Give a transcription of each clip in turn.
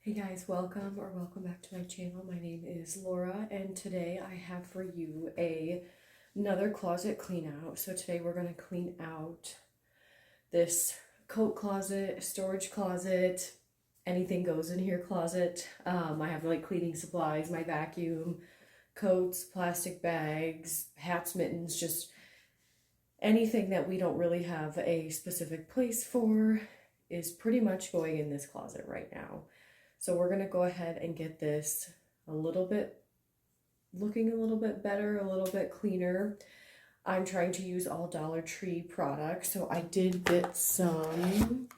Hey guys, welcome back to my channel. My name is Laura, and today I have for you another closet clean out. So today we're going to clean out this coat closet, storage closet, anything goes in here closet. I have like cleaning supplies, my vacuum, coats, plastic bags, hats, mittens, just anything that we don't really have a specific place for is pretty much going in this closet right now. So we're gonna go ahead and get this looking a little bit better, a little bit cleaner. I'm trying to use all Dollar Tree products, so I did get some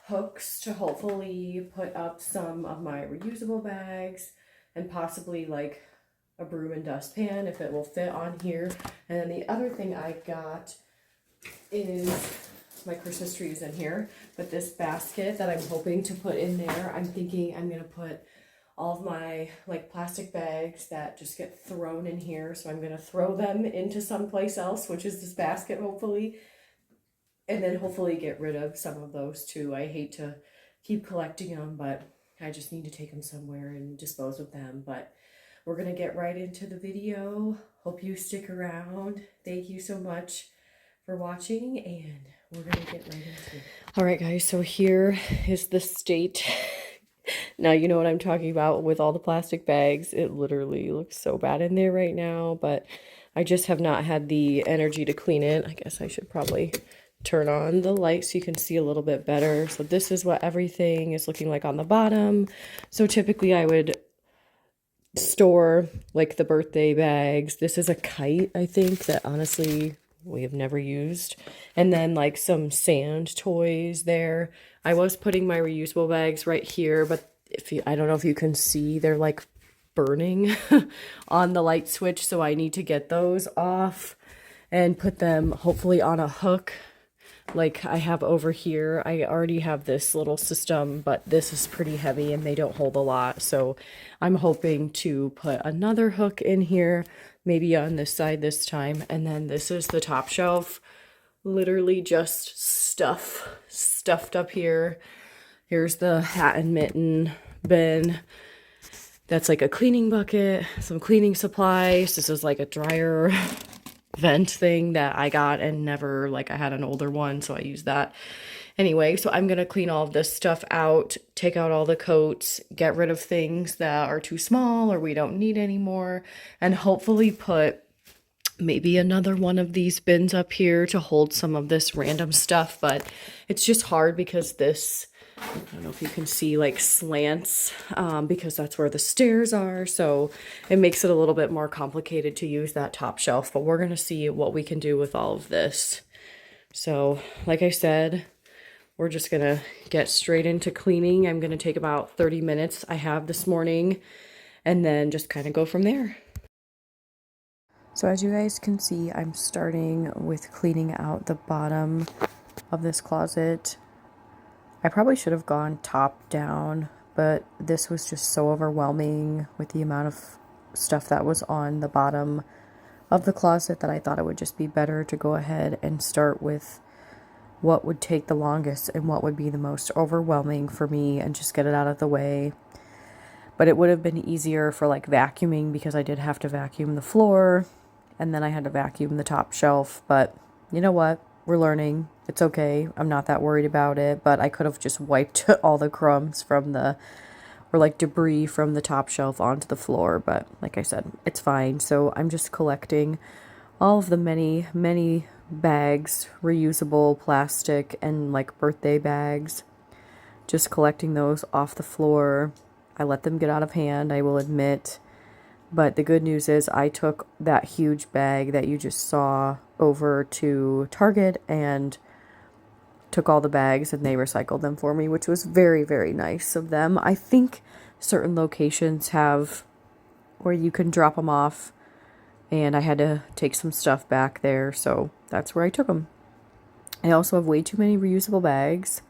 hooks to hopefully put up some of my reusable bags and possibly like a broom and dustpan if it will fit on here. And then the other thing I got is my Christmas tree is in here, but this basket that I'm hoping to put in there, I'm thinking I'm gonna put all of my like plastic bags that just get thrown in here. So I'm gonna throw them into someplace else, which is this basket hopefully, and then hopefully get rid of some of those too. I hate to keep collecting them, but I just need to take them somewhere and dispose of them. But we're gonna get right into the video. Hope you stick around. Thank you so much for watching, and we're gonna get right into it. All right, guys, so here is the state. Now you know what I'm talking about with all the plastic bags. It literally looks so bad in there right now, but I just have not had the energy to clean it. I guess I should probably turn on the light so you can see a little bit better. So this is what everything is looking like on the bottom. So typically I would store like the birthday bags. This is a kite, I think, that honestly we have never used. And then like some sand toys there. I was putting my reusable bags right here, but I don't know if you can see, they're like burning on the light switch. So I need to get those off and put them hopefully on a hook like I have over here. I already have this little system, but this is pretty heavy and they don't hold a lot. So I'm hoping to put another hook in here, maybe on this side this time. And then this is the top shelf, literally just stuffed up here. Here's the hat and mitten bin. That's like a cleaning bucket, some cleaning supplies. This is like a dryer vent thing that I got and never, like, I had an older one, so I used that. Anyway, so I'm gonna clean all of this stuff out, take out all the coats, get rid of things that are too small or we don't need anymore, and hopefully put maybe another one of these bins up here to hold some of this random stuff. But it's just hard because this, I don't know if you can see, like slants, because that's where the stairs are. So it makes it a little bit more complicated to use that top shelf, but we're going to see what we can do with all of this. So like I said, we're just going to get straight into cleaning. I'm going to take about 30 minutes I have this morning and then just kind of go from there. So as you guys can see, I'm starting with cleaning out the bottom of this closet. I probably should have gone top down, but this was just so overwhelming with the amount of stuff that was on the bottom of the closet that I thought it would just be better to go ahead and start with what would take the longest and what would be the most overwhelming for me and just get it out of the way. But it would have been easier for like vacuuming because I did have to vacuum the floor and then I had to vacuum the top shelf. But you know what? We're learning. It's okay. I'm not that worried about it, but I could have just wiped all the crumbs from or like debris from the top shelf onto the floor. But like I said, it's fine. So I'm just collecting all of the many bags, reusable plastic and like birthday bags, just collecting those off the floor. I let them get out of hand, I will admit. But the good news is I took that huge bag that you just saw over to Target and took all the bags and they recycled them for me, which was very, very nice of them. I think certain locations have where you can drop them off, and I had to take some stuff back there, so that's where I took them. I also have way too many reusable bags.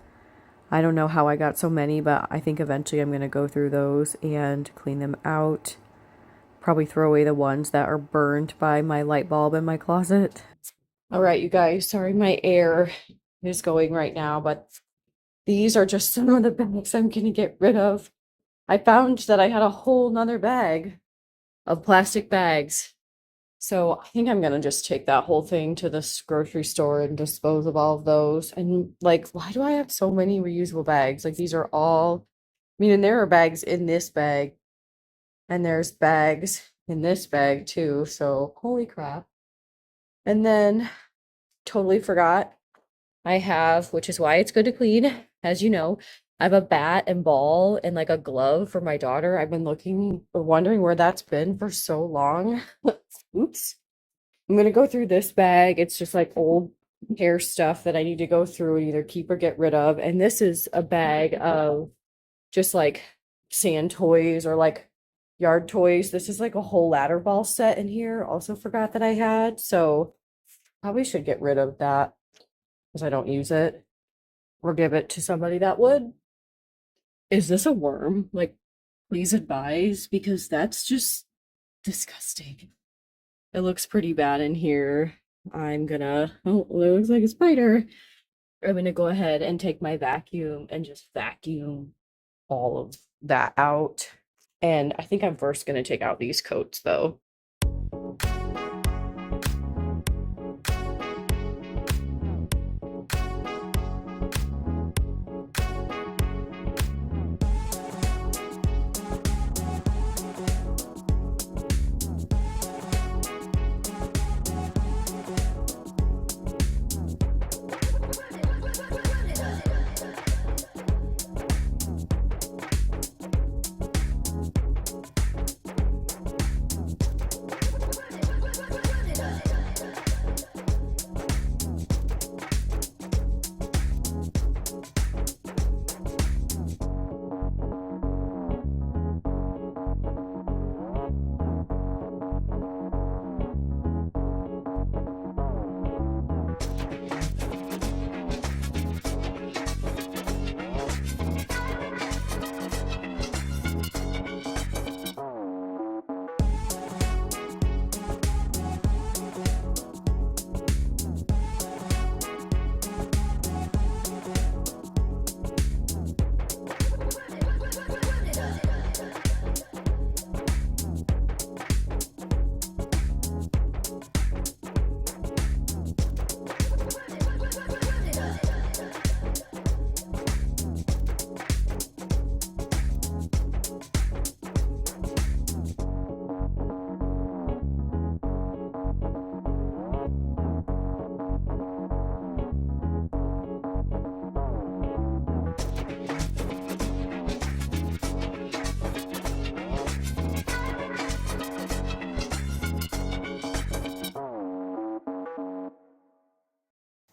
I don't know how I got so many, but I think eventually I'm going to go through those and clean them out. Probably throw away the ones that are burned by my light bulb in my closet. All right, you guys, sorry my air is going right now, but these are just some of the bags I'm going to get rid of. I found that I had a whole nother bag of plastic bags. So I think I'm gonna just take that whole thing to this grocery store and dispose of all of those. And like, why do I have so many reusable bags? Like these are all, I mean, and there are bags in this bag, and there's bags in this bag too. So holy crap. And then totally forgot I have, which is why it's good to clean, as you know, I have a bat and ball and like a glove for my daughter. I've been looking or wondering where that's been for so long. Oops. I'm gonna go through this bag. It's just like old hair stuff that I need to go through and either keep or get rid of. And this is a bag of just like sand toys or like yard toys. This is like a whole ladder ball set in here. Also forgot that I had. So probably should get rid of that because I don't use it or give it to somebody that would. Is this a worm? Like, please advise because that's just disgusting. It looks pretty bad in here. I'm gonna, oh, it looks like a spider. I'm gonna go ahead and take my vacuum and just vacuum all of that out. And I think I'm first gonna take out these coats though.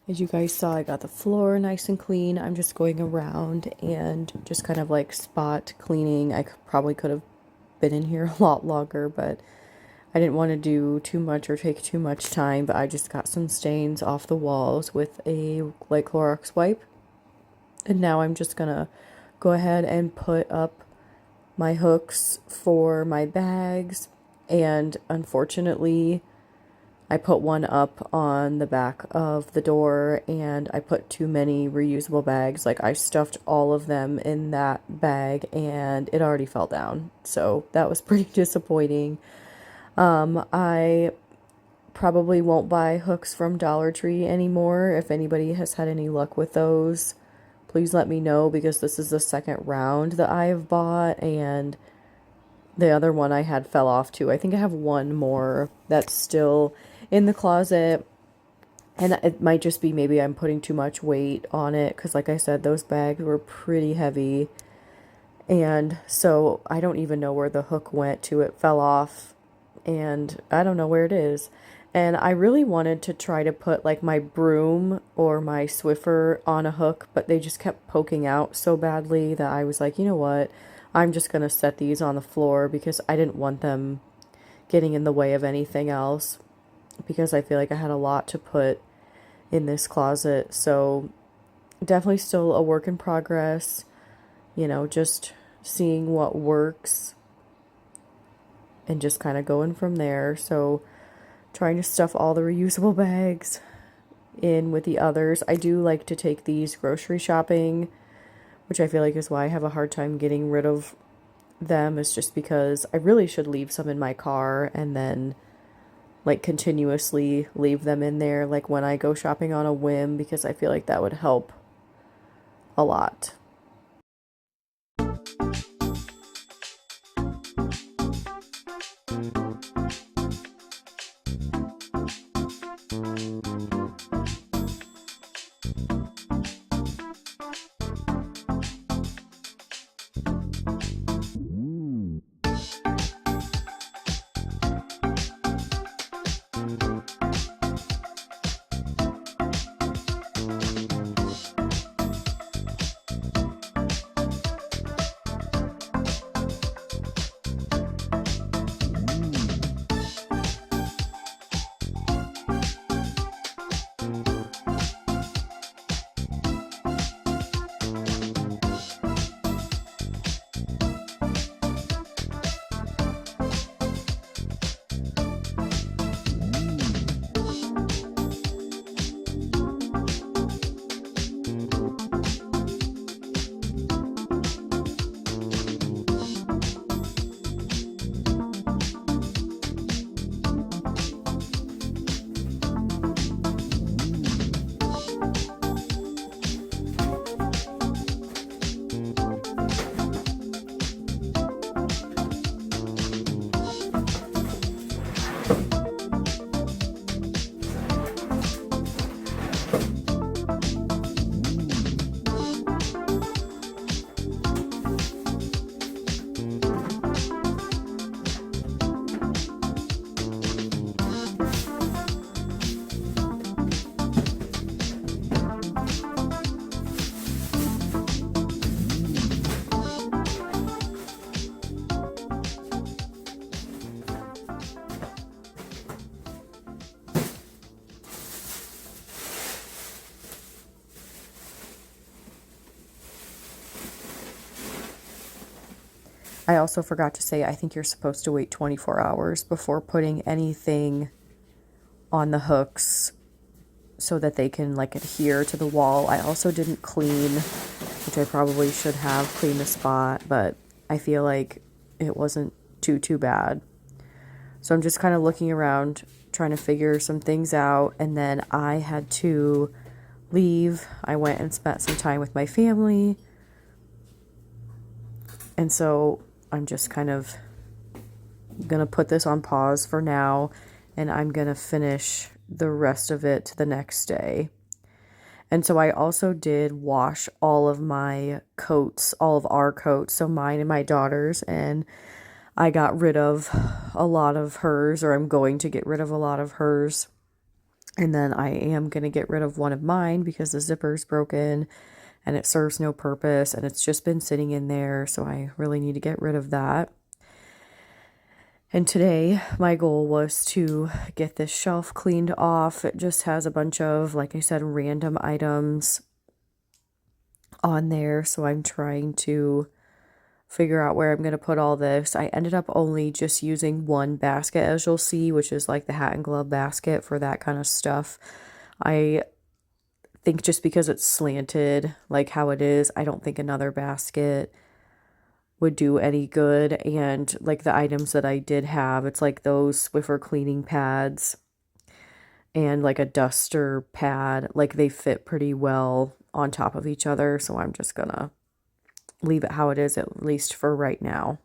As you guys saw, I got the floor nice and clean. I'm just going around and just kind of like spot cleaning. Probably could have been in here a lot longer, but I didn't want to do too much or take too much time, but I just got some stains off the walls with a like Clorox wipe. And now I'm just gonna go ahead and put up my hooks for my bags. And unfortunately, I put one up on the back of the door and I put too many reusable bags. Like I stuffed all of them in that bag and it already fell down. So that was pretty disappointing. I probably won't buy hooks from Dollar Tree anymore. If anybody has had any luck with those, please let me know because this is the second round that I have bought and the other one I had fell off too. I think I have one more that's still in the closet and it might just be maybe I'm putting too much weight on it because like I said, those bags were pretty heavy and so I don't even know where the hook went to. It fell off and I don't know where it is. And I really wanted to try to put like my broom or my Swiffer on a hook, but they just kept poking out so badly that I was like, you know what? I'm just going to set these on the floor because I didn't want them getting in the way of anything else because I feel like I had a lot to put in this closet. So definitely still a work in progress, you know, just seeing what works and just kind of going from there. So trying to stuff all the reusable bags in with the others. I do like to take these grocery shopping, which I feel like is why I have a hard time getting rid of them is just because I really should leave some in my car and then like continuously leave them in there like when I go shopping on a whim, because I feel like that would help a lot. I also forgot to say, I think you're supposed to wait 24 hours before putting anything on the hooks so that they can like adhere to the wall. I also didn't clean, which I probably should have cleaned the spot, but I feel like it wasn't too bad. So I'm just kind of looking around, trying to figure some things out, and then I had to leave. I went and spent some time with my family, and so I'm just kind of gonna put this on pause for now, and I'm gonna finish the rest of it the next day. And so I also did wash all of my coats, all of our coats, so mine and my daughter's, and I got rid of a lot of hers, or I'm going to get rid of a lot of hers. And then I am going to get rid of one of mine because the zipper's broken and it serves no purpose and it's just been sitting in there. So I really need to get rid of that. And today my goal was to get this shelf cleaned off. It just has a bunch of, like I said, random items on there. So I'm trying to figure out where I'm going to put all this. I ended up only just using one basket, as you'll see, which is like the hat and glove basket for that kind of stuff. I think just because it's slanted like how it is, I don't think another basket would do any good. And like the items that I did have, it's like those Swiffer cleaning pads and like a duster pad, like they fit pretty well on top of each other. So I'm just gonna leave it how it is, at least for right now.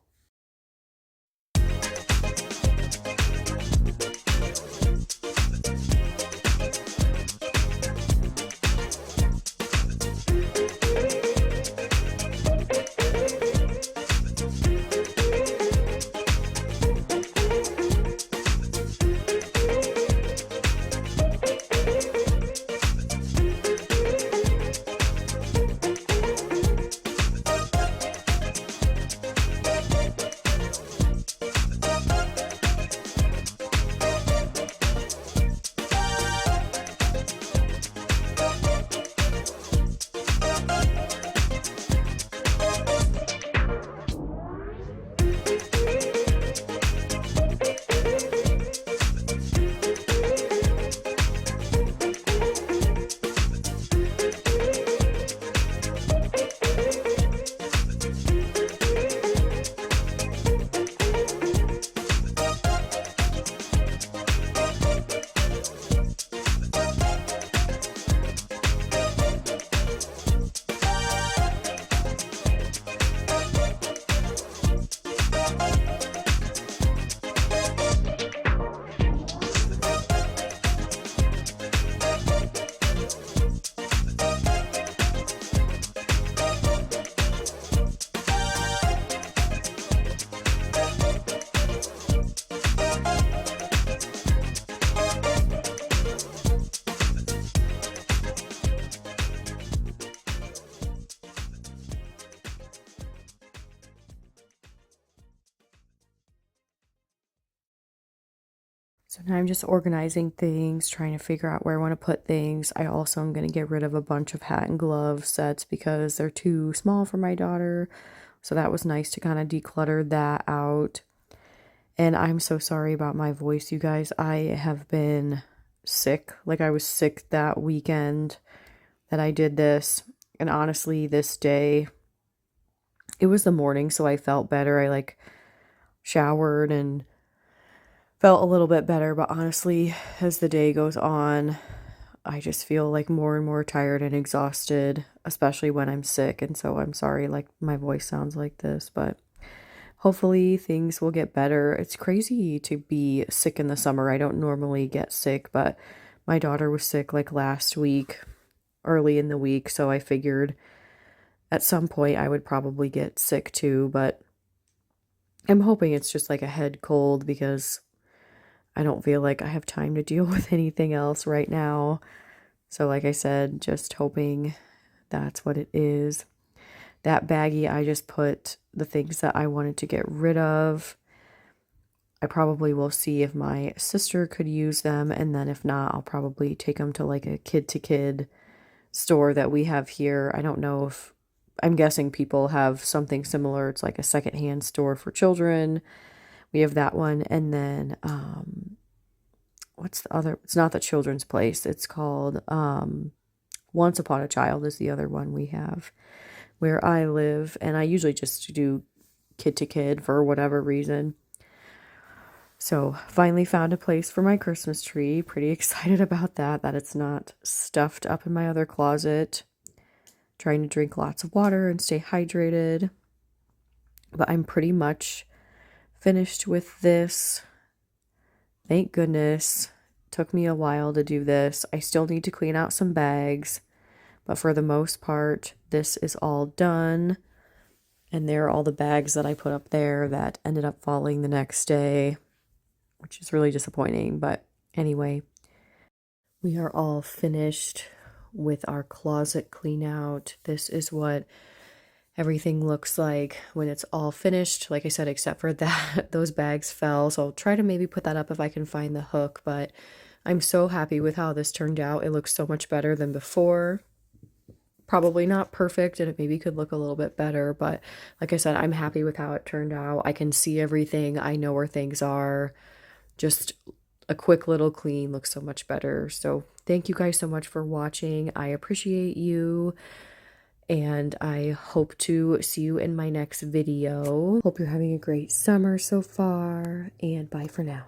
So now I'm just organizing things, trying to figure out where I want to put things. I also am going to get rid of a bunch of hat and glove sets because they're too small for my daughter. So that was nice to kind of declutter that out. And I'm so sorry about my voice, you guys. I have been sick. Like, I was sick that weekend that I did this. And honestly, this day, it was the morning, so I felt better. I like showered and felt a little bit better. But honestly, as the day goes on, I just feel like more and more tired and exhausted, especially when I'm sick. And so I'm sorry, like, my voice sounds like this, but hopefully things will get better. It's crazy to be sick in the summer. I don't normally get sick, but my daughter was sick like last week, early in the week, so I figured at some point I would probably get sick too, but I'm hoping it's just like a head cold because I don't feel like I have time to deal with anything else right now. So like I said, just hoping that's what it is. That baggie, I just put the things that I wanted to get rid of. I probably will see if my sister could use them, and then if not, I'll probably take them to like a kid-to-kid store that we have here. I don't know if, I'm guessing people have something similar. It's like a secondhand store for children. We have that one, and then, what's the other? It's not the Children's Place. It's called, Once Upon a Child is the other one we have where I live, and I usually just do kid to kid for whatever reason. So finally found a place for my Christmas tree. Pretty excited about that it's not stuffed up in my other closet. Trying to drink lots of water and stay hydrated. But I'm pretty much finished with this. Thank goodness. Took me a while to do this. I still need to clean out some bags. But for the most part, this is all done. And there are all the bags that I put up there that ended up falling the next day, which is really disappointing. But anyway, we are all finished with our closet clean out. This is what everything looks like when it's all finished. Like I said, except for that, those bags fell. So I'll try to maybe put that up if I can find the hook. But I'm so happy with how this turned out. It looks so much better than before. Probably not perfect, and it maybe could look a little bit better, but like I said, I'm happy with how it turned out. I can see everything. I know where things are. Just a quick little clean looks so much better. So thank you guys so much for watching. I appreciate you, and I hope to see you in my next video. Hope you're having a great summer so far, and bye for now.